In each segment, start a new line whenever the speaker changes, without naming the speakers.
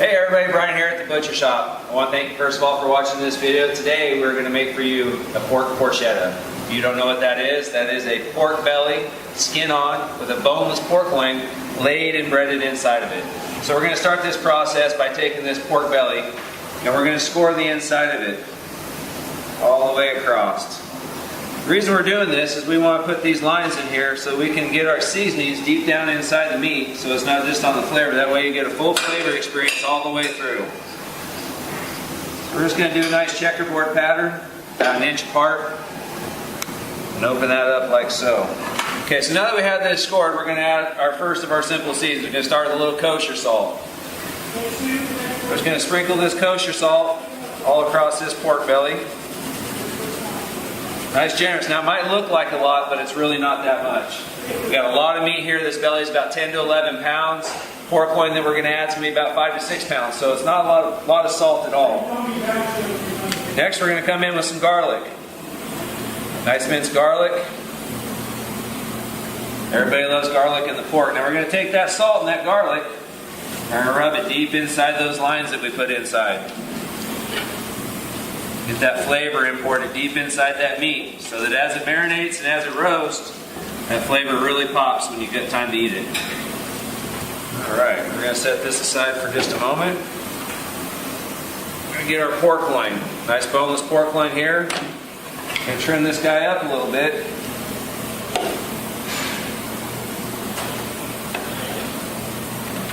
Hey everybody, Brian here at the Butcher Shop. I want to thank you first of all for watching this video. Today we're going to make for you a pork porchetta. If you don't know what that is a pork belly, skin on, with a boneless pork loin laid and breaded inside of it. So we're going to start this process by taking this pork belly and we're going to score the inside of it all the way across. The reason we're doing this is we want to put these lines in here so we can get our seasonings deep down inside the meat, so it's not just on the flavor. That way you get a full flavor experience all the way through. So we're just going to do a nice checkerboard pattern, about an inch apart, and open that up like so. Okay, so now that we have this scored, we're going to add our first of our simple seasonings. We're going to start with a little kosher salt. We're just going to sprinkle this kosher salt all across this pork belly. Nice generous. Now it might look like a lot, but it's really not that much. We've got a lot of meat here. This belly is about 10 to 11 pounds. Pork loin that we're going to add is going to be about 5 to 6 pounds, so it's not a lot of salt at all. Next we're going to come in with some garlic. Nice minced garlic. Everybody loves garlic in the pork. Now we're going to take that salt and that garlic and rub it deep inside those lines that we put inside. Get that flavor imported deep inside that meat so that as it marinates and as it roasts, that flavor really pops when you get time to eat it. Alright, we're going to set this aside for just a moment. We're going to get our pork loin. Nice boneless pork loin here. Going to trim this guy up a little bit.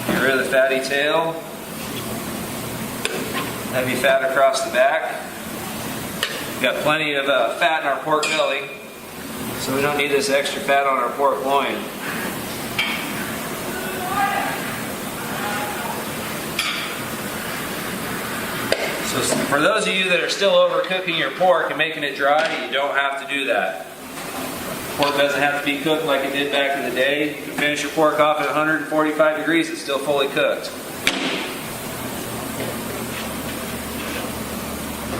Get rid of the fatty tail. Heavy fat across the back. We've got plenty of fat in our pork belly, so we don't need this extra fat on our pork loin. So for those of you that are still overcooking your pork and making it dry, you don't have to do that. Pork doesn't have to be cooked like it did back in the day. You can finish your pork off at 145 degrees, it's still fully cooked.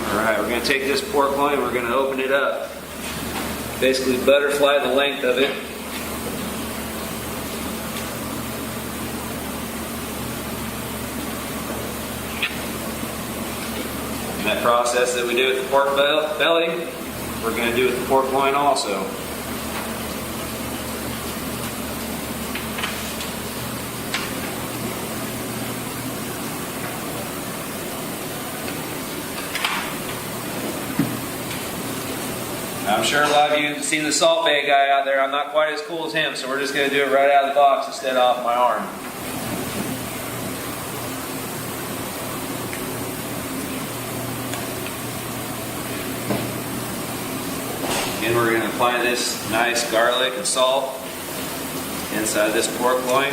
Alright, we're going to take this pork loin, we're going to open it up. Basically butterfly the length of it. And that process that we do with the pork belly, we're going to do with the pork loin also. I'm sure a lot of you have seen the Salt Bay guy out there. I'm not quite as cool as him, so we're just going to do it right out of the box instead of off my arm. Again, we're going to apply this nice garlic and salt inside this pork loin.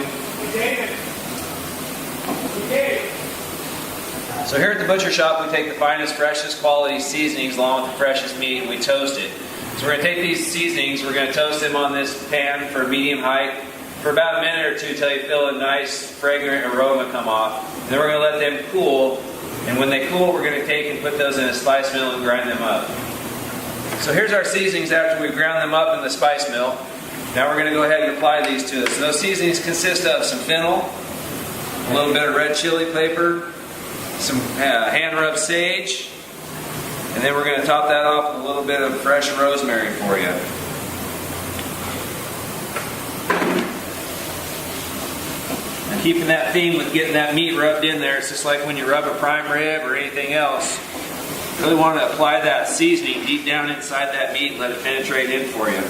So here at the Butcher Shop, we take the finest, freshest quality seasonings along with the freshest meat and we toast it. So we're going to take these seasonings, we're going to toast them on this pan for medium height for about a minute or two until you feel a nice fragrant aroma come off. And then we're going to let them cool, and when they cool we're going to take and put those in a spice mill and grind them up. So here's our seasonings after we've ground them up in the spice mill. Now we're going to go ahead and apply these to us. So those seasonings consist of some fennel, a little bit of red chili pepper, some hand-rubbed sage, and then we're going to top that off with a little bit of fresh rosemary for you. And keeping that theme with getting that meat rubbed in there, it's just like when you rub a prime rib or anything else. You really want to apply that seasoning deep down inside that meat and let it penetrate in for you.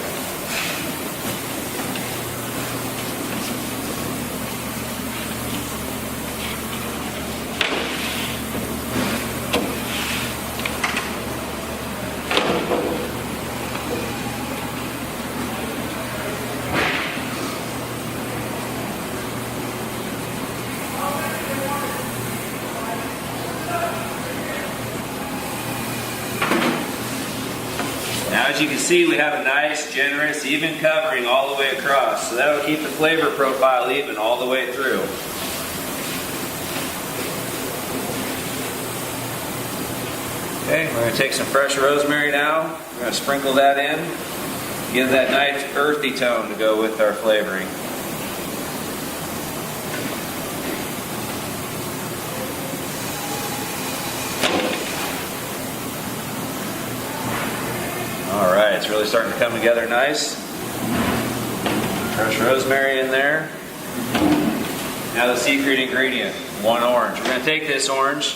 Now as you can see, we have a nice, generous, even covering all the way across. So that'll keep the flavor profile even all the way through. Okay, we're going to take some fresh rosemary now. We're going to sprinkle that in. Give that nice earthy tone to go with our flavoring. really starting to come together nice. Fresh rosemary in there. Now the secret ingredient, 1 orange. We're going to take this orange.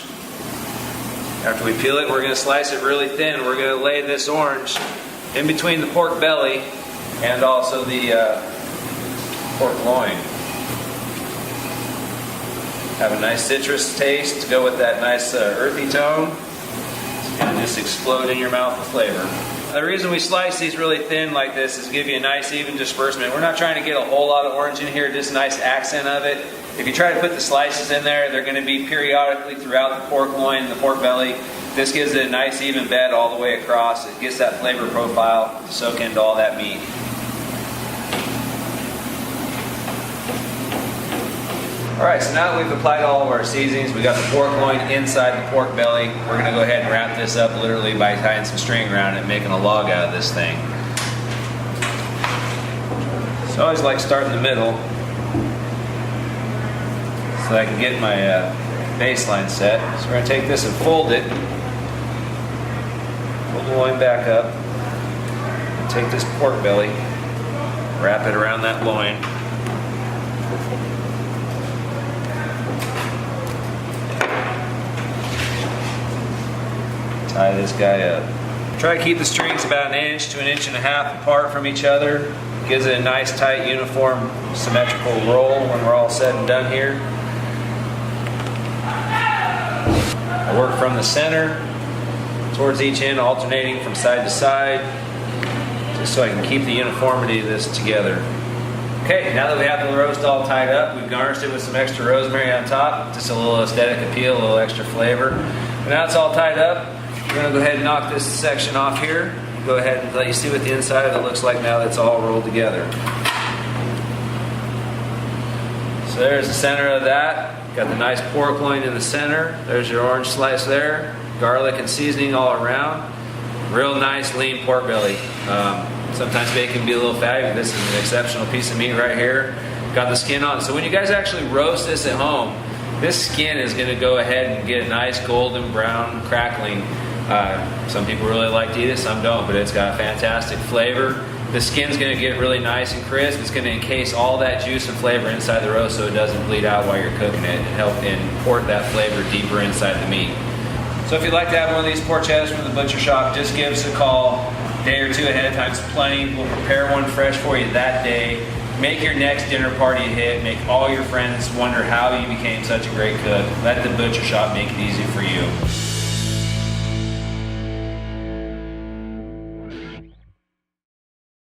After we peel it, we're going to slice it really thin. We're going to lay this orange in between the pork belly and also the pork loin. Have a nice citrus taste to go with that nice earthy tone. It's going to just explode in your mouth with flavor. The reason we slice these really thin like this is to give you a nice even disbursement. We're not trying to get a whole lot of orange in here, just a nice accent of it. If you try to put the slices in there, they're going to be periodically throughout the pork loin and the pork belly. This gives it a nice even bed all the way across. It gets that flavor profile to soak into all that meat. Alright, so now that we've applied all of our seasonings, we got the pork loin inside the pork belly. We're going to go ahead and wrap this up literally by tying some string around it and making a log out of this thing. So I always like to start in the middle so that I can get my baseline set. So we're going to take this and fold it. Fold the loin back up. Take this pork belly, wrap it around that loin. Tie this guy up. Try to keep the strings about 1 inch to 1.5 inches apart from each other. Gives it a nice, tight, uniform, symmetrical roll when we're all said and done here. I work from the center towards each end, alternating from side to side, just so I can keep the uniformity of this together. Okay, now that we have the roast all tied up, we've garnished it with some extra rosemary on top, just a little aesthetic appeal, a little extra flavor. But now it's all tied up, we're going to go ahead and knock this section off here. Go ahead and let you see what the inside of it looks like now that it's all rolled together. So there's the center of that. Got the nice pork loin in the center. There's your orange slice there. Garlic and seasoning all around. Real nice lean pork belly. Sometimes bacon can be a little fatty, but this is an exceptional piece of meat right here. Got the skin on. So when you guys actually roast this at home, this skin is going to go ahead and get a nice golden brown crackling. Some people really like to eat it, some don't, but it's got a fantastic flavor. The skin's going to get really nice and crisp. It's going to encase all that juice and flavor inside the roast so it doesn't bleed out while you're cooking it and help import that flavor deeper inside the meat. So if you'd like to have one of these porchettas from the butcher shop, just give us a call. A day or two ahead of time is plenty. We'll prepare one fresh for you that day. Make your next dinner party a hit. Make all your friends wonder how you became such a great cook. Let the butcher shop make it easy for you.